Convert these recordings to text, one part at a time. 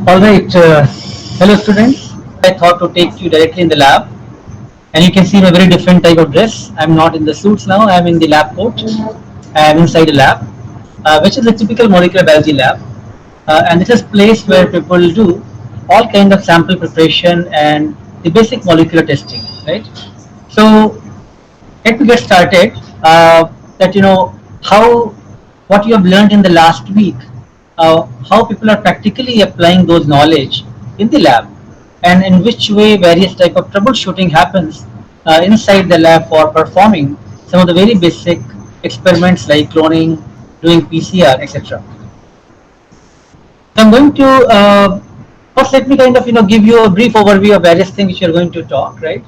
All right, hello students. I thought to take you directly in the lab, and you can see my very different type of dress. I'm not in the suits now. I'm in the lab coat. I'm inside the lab, which is a typical molecular biology lab, and this is place where people do all kind of sample preparation and the basic molecular testing, right? So let me get started. That how what you have learned in the last week, how people are practically applying those knowledge in the lab, and in which way various type of troubleshooting happens inside the lab for performing some of the very basic experiments like cloning, doing PCR, etc. So I'm going to first let me kind of give you a brief overview of various things which you're going to talk, right?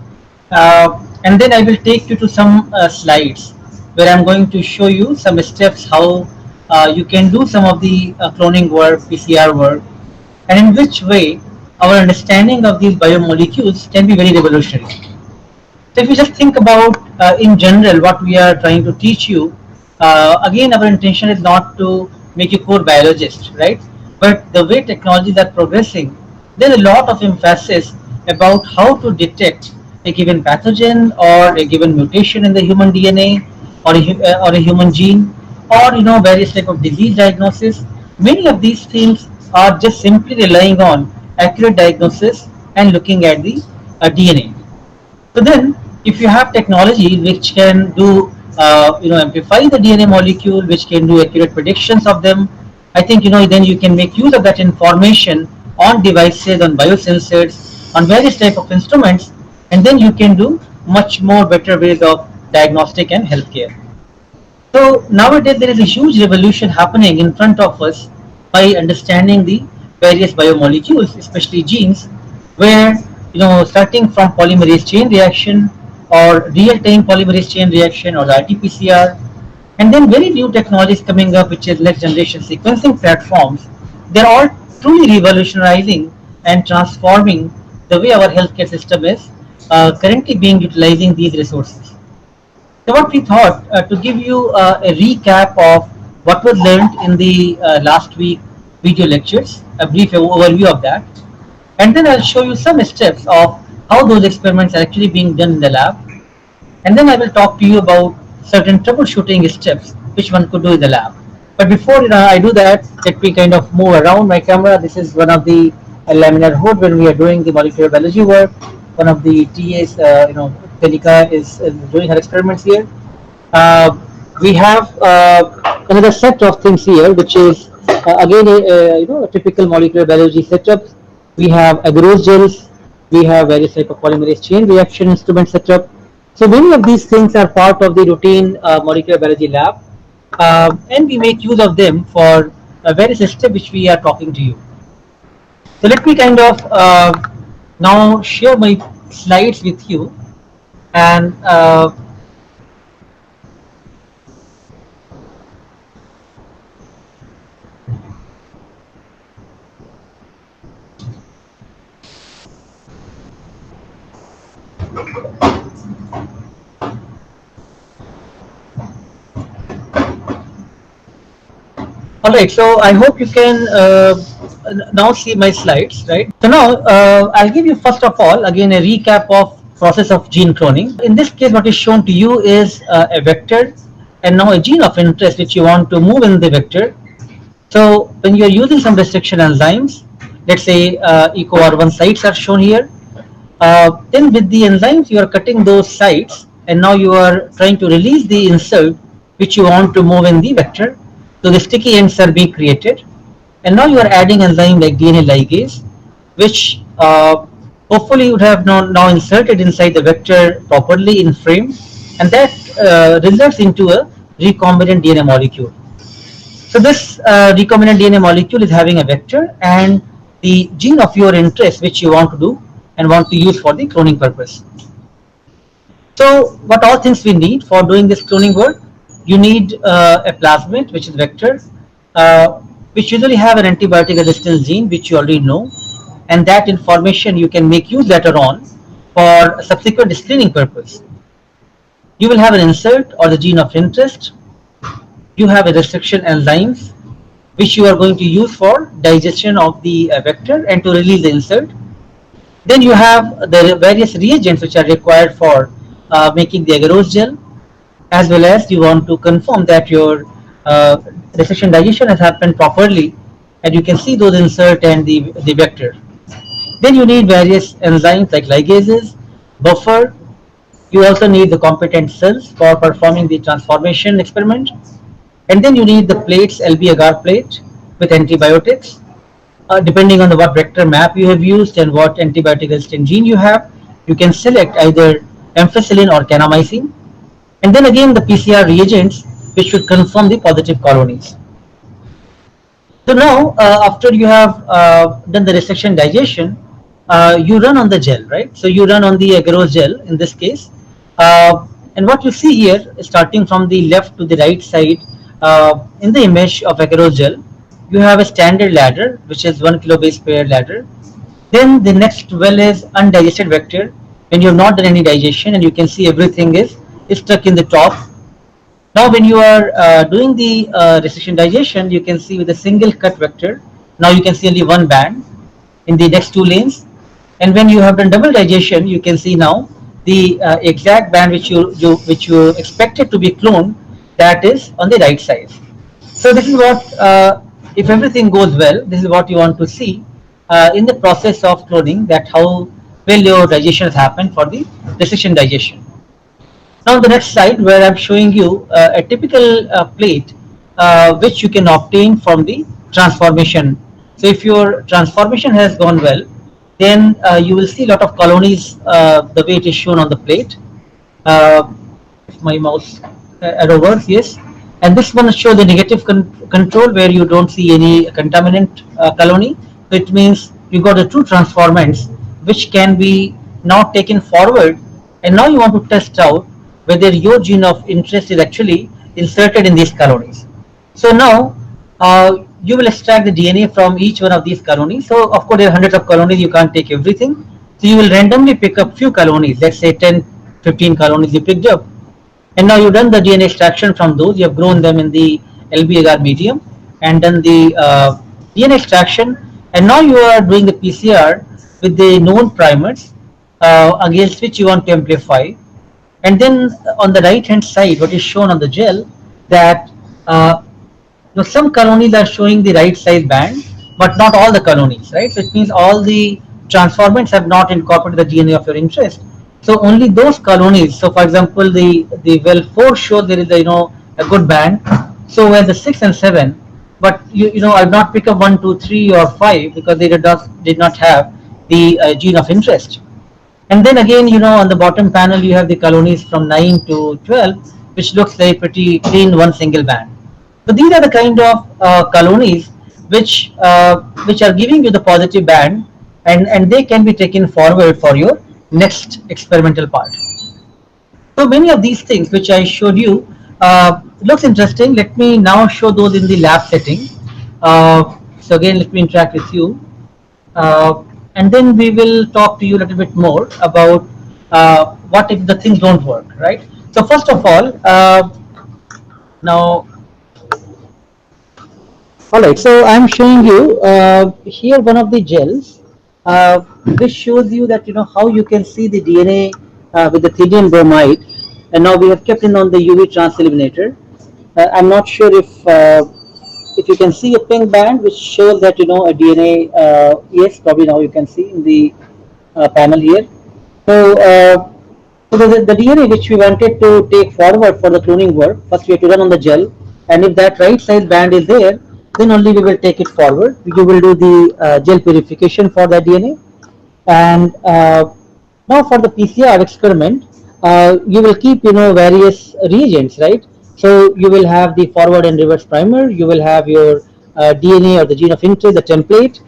And then I will take you to some slides where I'm going to show you some steps how you can do some of the cloning work, PCR work, and in which way our understanding of these biomolecules can be very revolutionary. So if you just think about in general what we are trying to teach you, again our intention is not to make you core biologist, right? But the way technologies are progressing, there's a lot of emphasis about how to detect a given pathogen or a given mutation in the human DNA or a human gene or various type of disease diagnosis. Many of these things are just simply relying on accurate diagnosis and looking at the DNA. So then, if you have technology which can do, amplify the DNA molecule, which can do accurate predictions of them, I think then you can make use of that information on devices, on biosensors, on various type of instruments, and then you can do much more better ways of diagnostic and healthcare. So nowadays there is a huge revolution happening in front of us by understanding the various biomolecules, especially genes, where starting from polymerase chain reaction or real-time polymerase chain reaction or RT-PCR, and then very new technologies coming up, which is next generation sequencing platforms. They're all truly revolutionizing and transforming the way our healthcare system is currently being utilizing these resources. So what we thought to give you a recap of what was learned in the last week video lectures, a brief overview of that, and then I'll show you some steps of how those experiments are actually being done in the lab, and then I will talk to you about certain troubleshooting steps which one could do in the lab. But before I do that, let me kind of move around my camera. This is one of the laminar hood when we are doing the molecular biology work. One of the TAs, Telika is doing her experiments here. Uh, we have another set of things here, which is again a typical molecular biology setup. We have agarose gels, we have various type of polymerase chain reaction instrument setup. So many of these things are part of the routine molecular biology lab, and we make use of them for various steps which we are talking to you. So let me kind of now share my slides with you, and all right, so I hope you can now see my slides, right? So now I'll give you first of all again a recap of process of gene cloning. In this case, what is shown to you is a vector and now a gene of interest which you want to move in the vector. So when you are using some restriction enzymes, let's say EcoR1 sites are shown here, then with the enzymes you are cutting those sites and now you are trying to release the insert which you want to move in the vector. So the sticky ends are being created, and now you are adding enzyme like DNA ligase, which hopefully you would have now inserted inside the vector properly in frame, and that results into a recombinant DNA molecule. So this recombinant DNA molecule is having a vector and the gene of your interest which you want to do and want to use for the cloning purpose. So what all things we need for doing this cloning work? You need a plasmid which is vector, which usually have an antibiotic resistance gene which you already know, and that information you can make use later on for subsequent screening purpose. You will have an insert or the gene of interest. You have a restriction enzymes, which you are going to use for digestion of the vector and to release the insert. Then you have the various reagents which are required for making the agarose gel, as well as you want to confirm that your resection digestion has happened properly, and you can see those insert and the vector. Then you need various enzymes like ligases, buffer. You also need the competent cells for performing the transformation experiment. And then you need the plates, LB agar plate with antibiotics. Depending on the what vector map you have used and what antibiotic resistant gene you have, you can select either ampicillin or kanamycin. And then again the PCR reagents which should confirm the positive colonies. So now, after you have done the resection digestion, you run on the gel, right? So you run on the agarose gel in this case, and what you see here, starting from the left to the right side, in the image of agarose gel, you have a standard ladder, which is 1 kilobase per ladder. Then the next well is undigested vector, when you have not done any digestion, and you can see everything is stuck in the top. Now when you are doing the resection digestion, you can see with a single cut vector, now you can see only one band in the next two lanes. And when you have done double digestion, you can see now the exact band which you expected to be cloned, that is on the right side. So this is what, if everything goes well, this is what you want to see in the process of cloning, that how well your digestion has happened for the resection digestion. Now the next slide, where I'm showing you a typical plate which you can obtain from the transformation. So if your transformation has gone well, then you will see a lot of colonies the way it is shown on the plate. If my mouse arrow works, yes. And this one shows the negative control, where you don't see any contaminant colony. So it means you got the true transformants which can be now taken forward, and now you want to test out whether your gene of interest is actually inserted in these colonies. So now you will extract the DNA from each one of these colonies. So of course there are hundreds of colonies, you can't take everything. So you will randomly pick up few colonies, let's say 10, 15 colonies you picked up. And now you've done the DNA extraction from those, you have grown them in the LB agar medium and done the DNA extraction. And now you are doing the PCR with the known primers against which you want to amplify. And then on the right hand side, what is shown on the gel, that some colonies are showing the right size band, but not all the colonies, right? So it means all the transformants have not incorporated the DNA of your interest. So only those colonies. So for example, the well 4 shows there is a good band. So where the 6 and 7, but I'll not pick up 1, 2, 3 or 5 because they did not have the gene of interest. And then again, on the bottom panel, you have the colonies from 9 to 12, which looks very pretty clean, one single band. So these are the kind of colonies which are giving you the positive band, and they can be taken forward for your next experimental part. So many of these things which I showed you looks interesting. Let me now show those in the lab setting. So again, let me interact with you. And then we will talk to you a little bit more about what if the things don't work, right? So first of all, now, all right. So I'm showing you here one of the gels, which shows you that how you can see the DNA with the thidium bromide, and now we have kept it on the UV trans eliminator. I'm not sure if you can see a pink band which shows that a DNA, yes, probably now you can see in the panel here. So, the DNA which we wanted to take forward for the cloning work, first we have to run on the gel, and if that right size band is there, then only we will take it forward. You will do the gel purification for that DNA, and now for the PCR experiment, you will keep various reagents, right? So you will have the forward and reverse primer, you will have your DNA or the gene of interest, the template,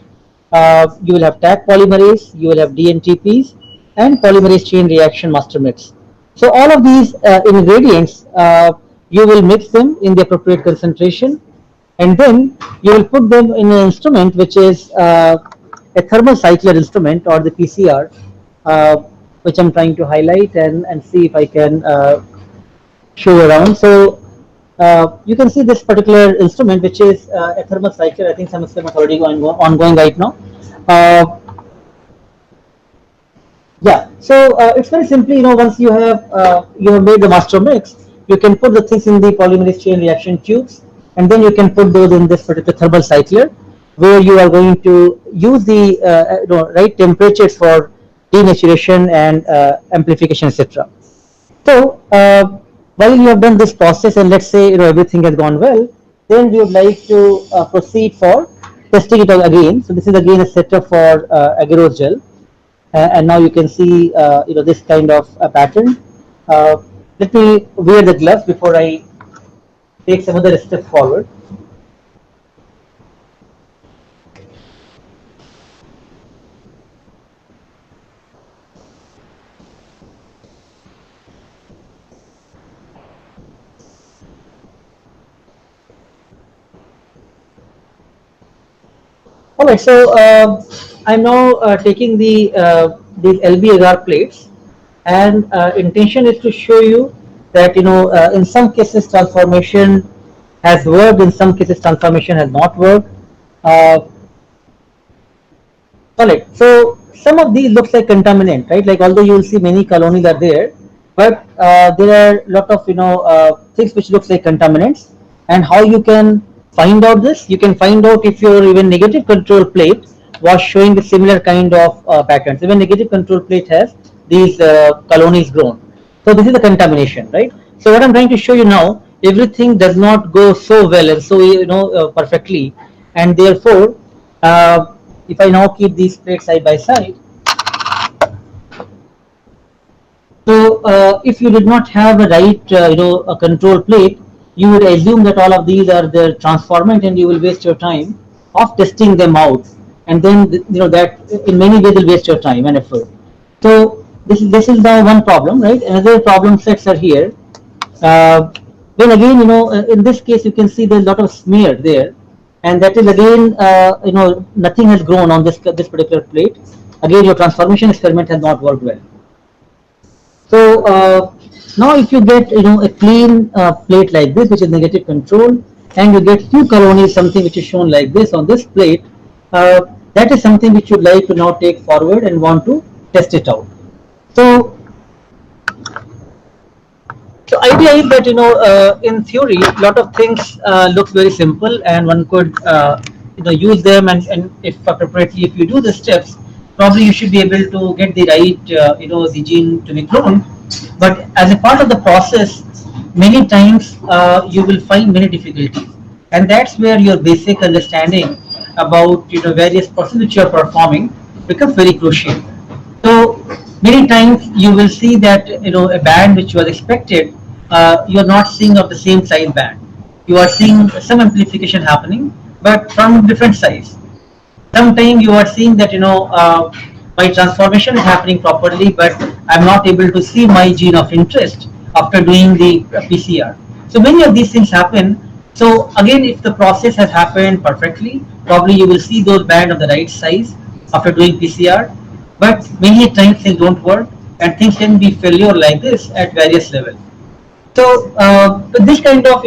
you will have Taq polymerase, you will have DNTPs, and polymerase chain reaction master mix. So all of these ingredients, you will mix them in the appropriate concentration, and then you will put them in an instrument which is a thermal cycler instrument, or the PCR, which I'm trying to highlight and see if I can show around. So you can see this particular instrument, which is a thermal cycler. I think some experiment already ongoing right now. Uh, yeah, so it's very simply, once you have made the master mix, you can put the things in the polymerase chain reaction tubes, and then you can put those in this particular thermal cycler, where you are going to use the right temperatures for denaturation and amplification, etc. So while you have done this process, and let's say everything has gone well, then we would like to proceed for testing it out again. So this is again a setup for agarose gel, and now you can see this kind of a pattern. Let me wear the gloves before I take some other step forward. All right, so I'm now taking these LB agar plates, and intention is to show you that in some cases transformation has worked, in some cases transformation has not worked. Uh, Correct. So some of these looks like contaminant, right? Like although you will see many colonies are there, but there are a lot of things which looks like contaminants. And how you can find out this? You can find out if your even negative control plate was showing a similar kind of patterns. Even negative control plate has these colonies grown. So this is the contamination, right? So what I'm trying to show you now, everything does not go so well and so perfectly, and therefore if I now keep these plates side by side, so if you did not have a right, a control plate, you would assume that all of these are the transformant, and you will waste your time of testing them out, and then that in many ways will waste your time and effort. So this is now one problem, right? Another problem sets are here. Uh, then again, in this case, you can see there's a lot of smear there, and that is again, nothing has grown on this particular plate. Again, your transformation experiment has not worked well. So now if you get a clean plate like this, which is negative control, and you get few colonies, something which is shown like this on this plate, that is something which you'd like to now take forward and want to test it out. So so idea is that in theory, a lot of things look very simple, and one could use them, and if appropriately, if you do the steps, probably you should be able to get the right the gene to be cloned. But as a part of the process, many times you will find many difficulties, and that's where your basic understanding about various processes which you are performing becomes very crucial. So many times you will see that a band which was expected, you are not seeing of the same size band. You are seeing some amplification happening, but from different size. Sometimes you are seeing that my transformation is happening properly, but I'm not able to see my gene of interest after doing the PCR. So many of these things happen. So again, if the process has happened perfectly, probably you will see those band of the right size after doing PCR. But many times things don't work, and things can be failure like this at various levels. So this kind of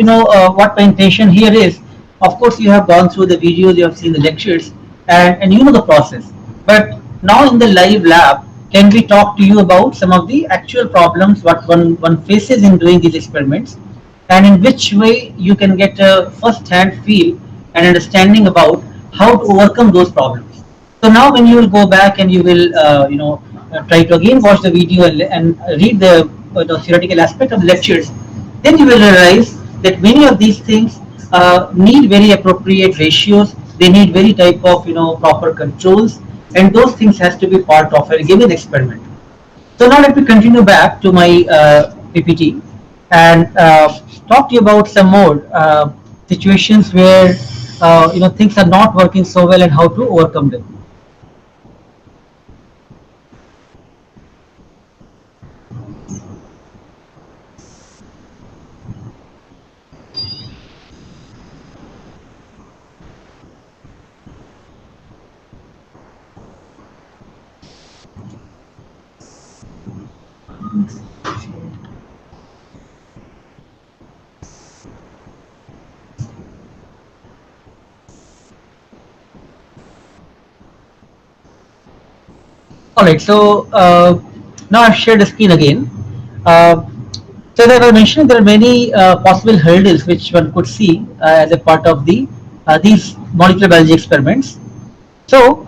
what my intention here is. Of course, you have gone through the videos, you have seen the lectures, and you know the process. But now in the live lab, can we talk to you about some of the actual problems what one faces in doing these experiments, and in which way you can get a first-hand feel and understanding about how to overcome those problems. So now when you will go back and you will try to again watch the video and read the theoretical aspect of the lectures, then you will realize that many of these things need very appropriate ratios. They need very type of proper controls, and those things has to be part of a given experiment. So now let me continue back to my PPT and talk to you about some more situations where things are not working so well and how to overcome them. Alright, so now I've shared the screen again. Uh, so as I mentioned, there are many possible hurdles which one could see as a part of the these molecular biology experiments. So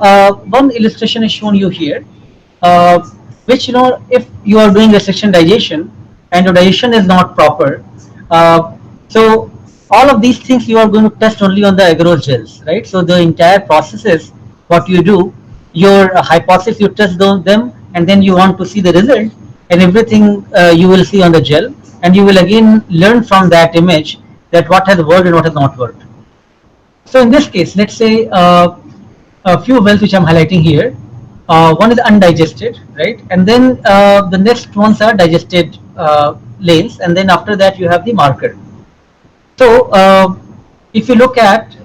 one illustration is shown you here, uh, which if you are doing restriction digestion and your digestion is not proper, so all of these things you are going to test only on the agarose gels, right? So the entire process is what you do, your hypothesis you test them, and then you want to see the result, and everything you will see on the gel, and you will again learn from that image that what has worked and what has not worked. So in this case, let's say a few wells which I'm highlighting here. One is undigested, right? And then the next ones are digested lanes, and then after that you have the marker. So if you look at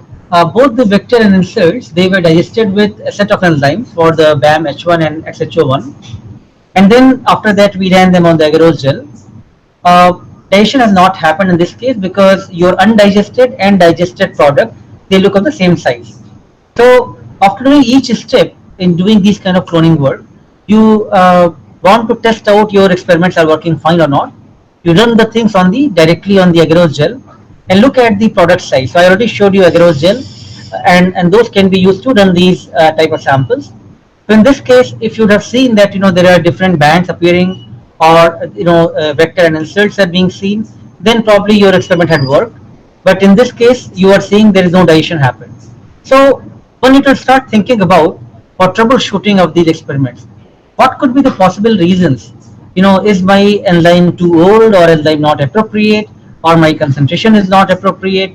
both the vector and inserts, they were digested with a set of enzymes for the BAM H1 and XHO1, and then after that we ran them on the agarose gel. Digestion has not happened in this case because your undigested and digested product, they look of the same size. So after doing each step in doing these kind of cloning work, you want to test out your experiments are working fine or not. You run the things on the directly on the agarose gel and look at the product size. So I already showed you agarose gel, and those can be used to run these type of samples. So in this case, if you would have seen that there are different bands appearing, or vector and inserts are being seen, then probably your experiment had worked. But in this case, you are seeing there is no digestion happen. So one need to start thinking about for troubleshooting of these experiments. What could be the possible reasons? Is my enzyme too old, or enzyme not appropriate, or my concentration is not appropriate?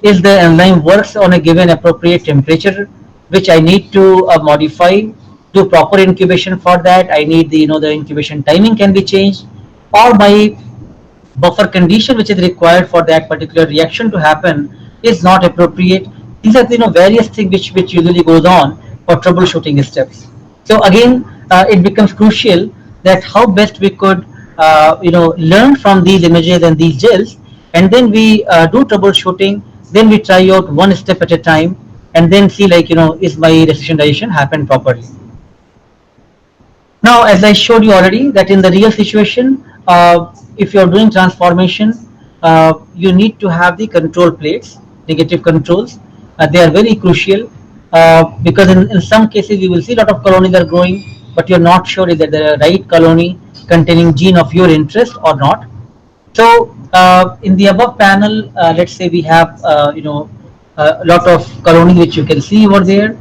Is the enzyme works on a given appropriate temperature, which I need to modify, do proper incubation for that? I need the incubation timing can be changed, or my buffer condition which is required for that particular reaction to happen is not appropriate. These are various things which usually goes on for troubleshooting steps. So again, it becomes crucial that how best we could learn from these images and these gels, and then we do troubleshooting. Then we try out one step at a time, and then see is my restriction digestion happen properly. Now, as I showed you already, that in the real situation, if you are doing transformation, you need to have the control plates, negative controls. They are very crucial because in some cases you will see a lot of colonies are growing, but you're not sure if they're the right colony containing gene of your interest or not. So in the above panel, let's say we have a lot of colony which you can see over there.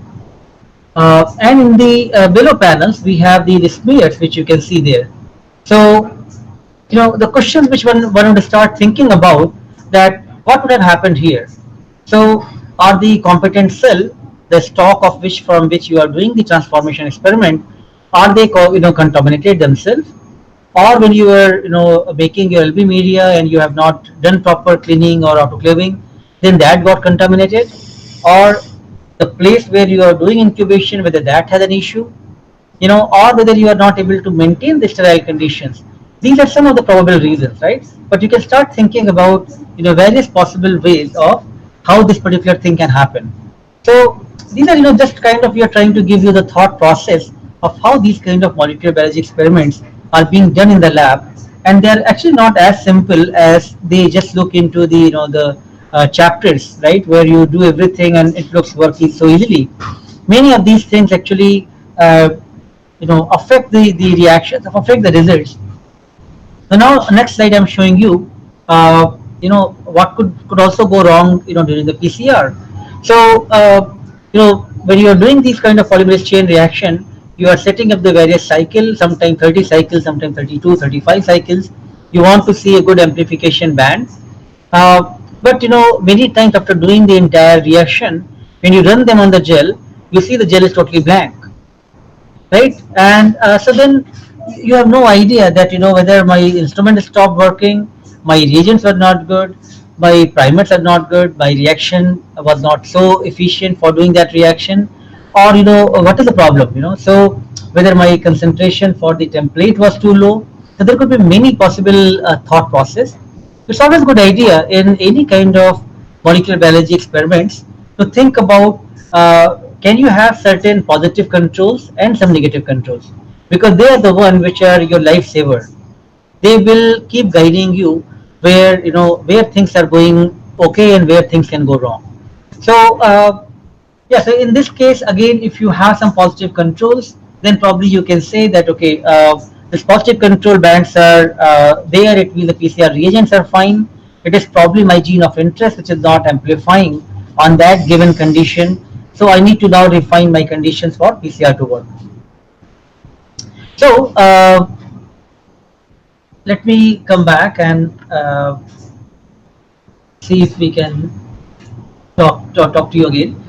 And in the below panels, we have the smears which you can see there. So, the questions which one would start thinking about, that what would have happened here. So, are the competent cell, the stock of which from which you are doing the transformation experiment, are they contaminated themselves, or when you are making your LB media and you have not done proper cleaning or autoclaving, then that got contaminated, or the place where you are doing incubation, whether that has an issue, or whether you are not able to maintain the sterile conditions. These are some of the probable reasons, right? But you can start thinking about various possible ways of how this particular thing can happen. So these are just kind of we are trying to give you the thought process of how these kind of molecular biology experiments are being done in the lab, and they are actually not as simple as they just look into the the chapters, right, where you do everything and it looks working so easily. Many of these things actually affect the reactions, affect the results. So now next slide I'm showing you what could also go wrong during the PCR. So when you are doing these kind of polymerase chain reaction, you are setting up the various cycles, sometimes 30 cycles, sometimes 32, 35 cycles. You want to see a good amplification band. But many times after doing the entire reaction, when you run them on the gel, you see the gel is totally blank, right? And so then you have no idea that whether my instrument stopped working, my reagents were not good, my primers are not good, my reaction was not so efficient for doing that reaction, or what is the problem? So whether my concentration for the template was too low. So there could be many possible thought process. It's always a good idea in any kind of molecular biology experiments to think about can you have certain positive controls and some negative controls. because they are the one which are your lifesaver. They will keep guiding you where where things are going okay and where things can go wrong. So yeah, so in this case again, if you have some positive controls, then probably you can say that okay, this positive control bands are there. It means the PCR reagents are fine. It is probably my gene of interest which is not amplifying on that given condition. So I need to now refine my conditions for PCR to work. So let me come back and see if we can talk to you again.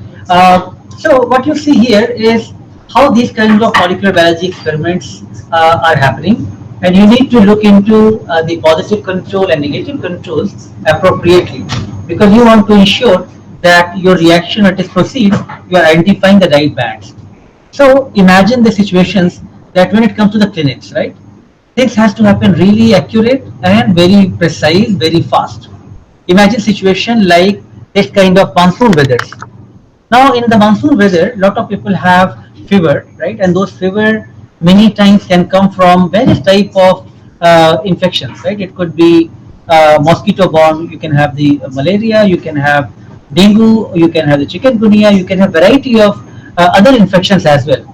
So what you see here is how these kinds of molecular biology experiments are happening, and you need to look into the positive control and negative controls appropriately, because you want to ensure that your reaction as it proceeds, you are identifying the right bands. So imagine the situations that when it comes to the clinics, right? Things has to happen really accurate and very precise, very fast. Imagine situation like this kind of monsoon weathers. Now in the monsoon weather, lot of people have fever, right? And those fever many times can come from various type of infections, right? It could be mosquito borne. You can have the malaria. You can have dengue. You can have the chikungunya. You can have variety of other infections as well.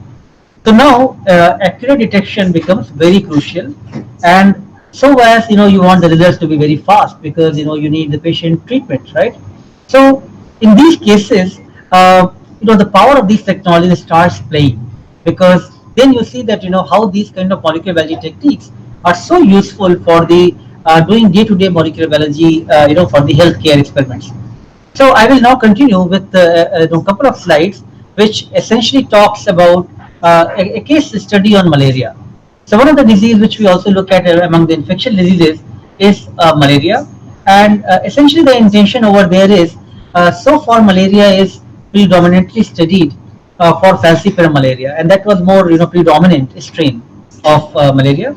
So now accurate detection becomes very crucial, and so as you want the results to be very fast, because you need the patient treatment, right? So in these cases, the power of these technologies starts playing, because then you see that how these kind of molecular biology techniques are so useful for the doing day-to-day molecular biology, for the healthcare experiments. So I will now continue with a couple of slides which essentially talks about a case study on malaria. So one of the disease which we also look at among the infection diseases is malaria, and essentially the intention over there is so far malaria is predominantly studied for falciparum malaria, and that was more predominant strain of malaria.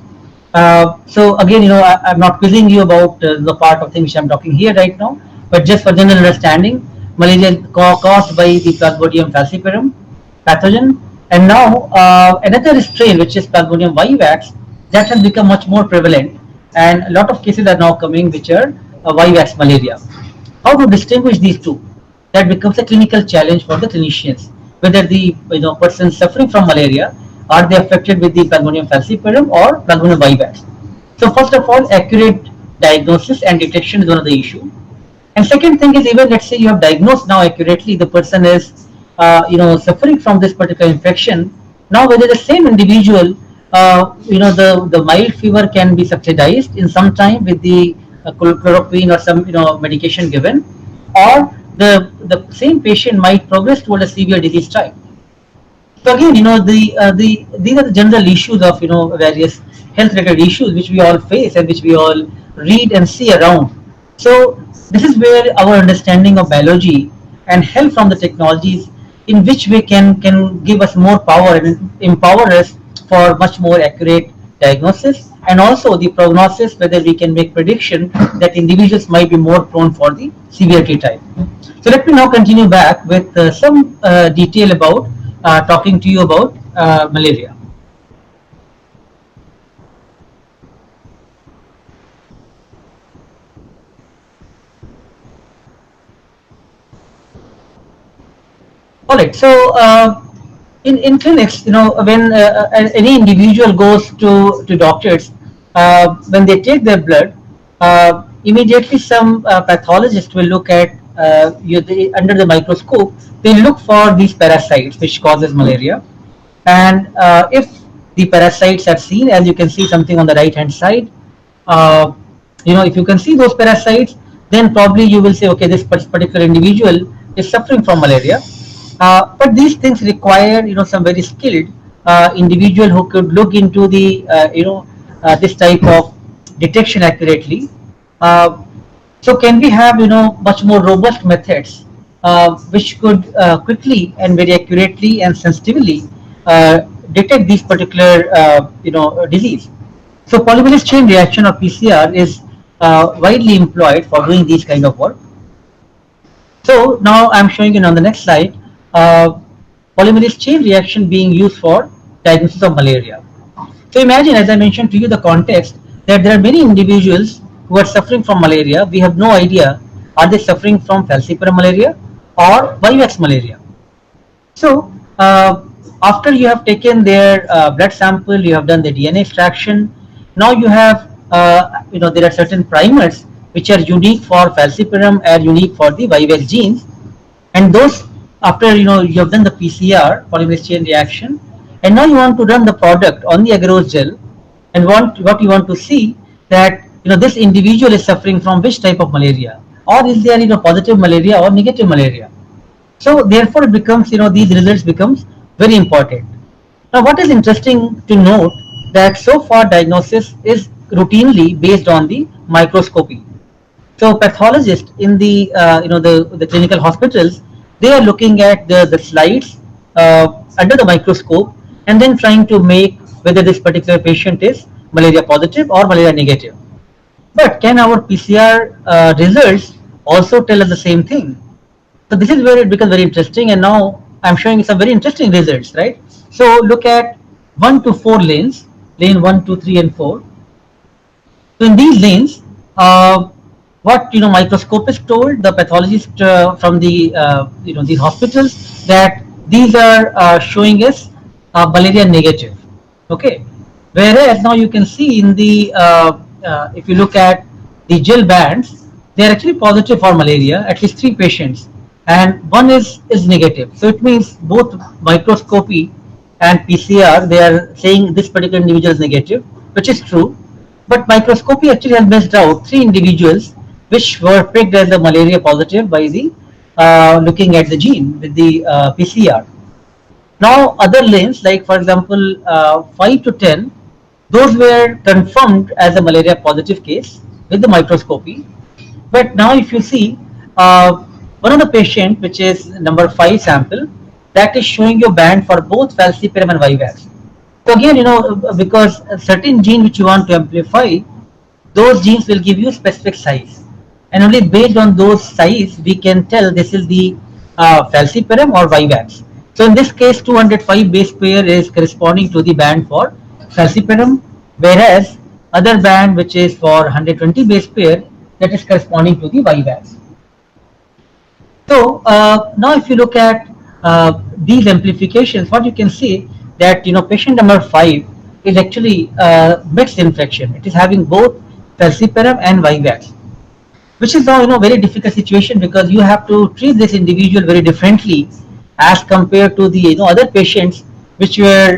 So again, I'm not quizzing you about the part of things which I'm talking here right now, but just for general understanding, malaria is caused by the Plasmodium falciparum pathogen, and now another strain which is Plasmodium vivax, that has become much more prevalent, and a lot of cases are now coming which are vivax malaria. How to distinguish these two? That becomes a clinical challenge for the clinicians. Whether the person suffering from malaria, are they affected with the Plasmodium falciparum or Plasmodium vivax? So first of all, accurate diagnosis and detection is one of the issue. And second thing is, even let's say you have diagnosed now accurately, the person is suffering from this particular infection. Now whether the same individual, the mild fever can be subsidized in some time with the chloroquine or some medication given, or the same patient might progress toward a severe disease type. So again, the these are the general issues of various health related issues which we all face and which we all read and see around. So this is where our understanding of biology and help from the technologies in which way can give us more power and empower us for much more accurate diagnosis, and also the prognosis, whether we can make prediction that individuals might be more prone for the severity type. So let me now continue back with some detail about talking to you about malaria. All right. So in clinics, when any individual goes to doctors, when they take their blood, immediately some pathologist will look at under the microscope. They look for these parasites which causes malaria, and if the parasites are seen, as you can see something on the right hand side, uh, if you can see those parasites, then probably you will say, okay, this particular individual is suffering from malaria. But these things require some very skilled individual who could look into the this type of detection accurately. Uh, so can we have much more robust methods which could quickly and very accurately and sensitively uh, detect these particular disease? So polymerase chain reaction or PCR is widely employed for doing these kind of work. So now I'm showing you on the next slide, uh, polymerase chain reaction being used for diagnosis of malaria. So imagine, as I mentioned to you, the context that there are many individuals who are suffering from malaria. We have no idea, are they suffering from falciparum malaria or vivax malaria. So after you have taken their blood sample, you have done the DNA extraction. Now you have, there are certain primers which are unique for falciparum and unique for the vivax genes, and those, after you have done the PCR polymerase chain reaction, and now you want to run the product on the agarose gel, and what you want to see that this individual is suffering from which type of malaria, or is there positive malaria or negative malaria. So therefore, it becomes, these results becomes very important. Now, what is interesting to note that so far diagnosis is routinely based on the microscopy. So pathologists in the the clinical hospitals, they are looking at the slides under the microscope and then trying to make whether this particular patient is malaria positive or malaria negative. But can our PCR results also tell us the same thing? So this is where it becomes very interesting, and now I'm showing you some very interesting results, right? So look at 1 to 4 lanes, lane 1, 2, 3, and 4. So in these lanes, what microscopist told the pathologist from the these hospitals, that these are showing us malaria negative. Okay, whereas now you can see in the if you look at the gel bands, they are actually positive for malaria, at least 3 patients, and one is negative. So it means both microscopy and PCR, they are saying this particular individual is negative, which is true. But microscopy actually has missed out 3 individuals which were picked as the malaria positive by the looking at the gene with the PCR. Now other lanes, like for example 5 to 10, those were confirmed as a malaria positive case with the microscopy. But now if you see one of the patient, which is number 5 sample, that is showing you band for both falciparum and vivax. So again, because a certain gene which you want to amplify, those genes will give you specific size, and only based on those size we can tell this is the falciparum or vivax. So in this case, 205 base pair is corresponding to the band for falciparum, whereas other band which is for 120 base pair, that is corresponding to the vivax. So now if you look at these amplifications, what you can see that patient number 5 is actually mixed infection. It is having both falciparum and vivax, which is now very difficult situation, because you have to treat this individual very differently as compared to the other patients which were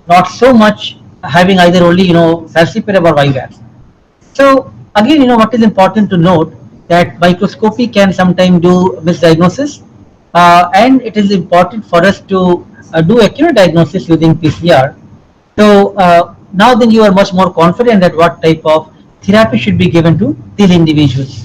not so much having either only falciparum or vivax. So again, what is important to note, that microscopy can sometimes do misdiagnosis, and it is important for us to do accurate diagnosis using PCR. So now then you are much more confident that what type of therapy should be given to these individuals.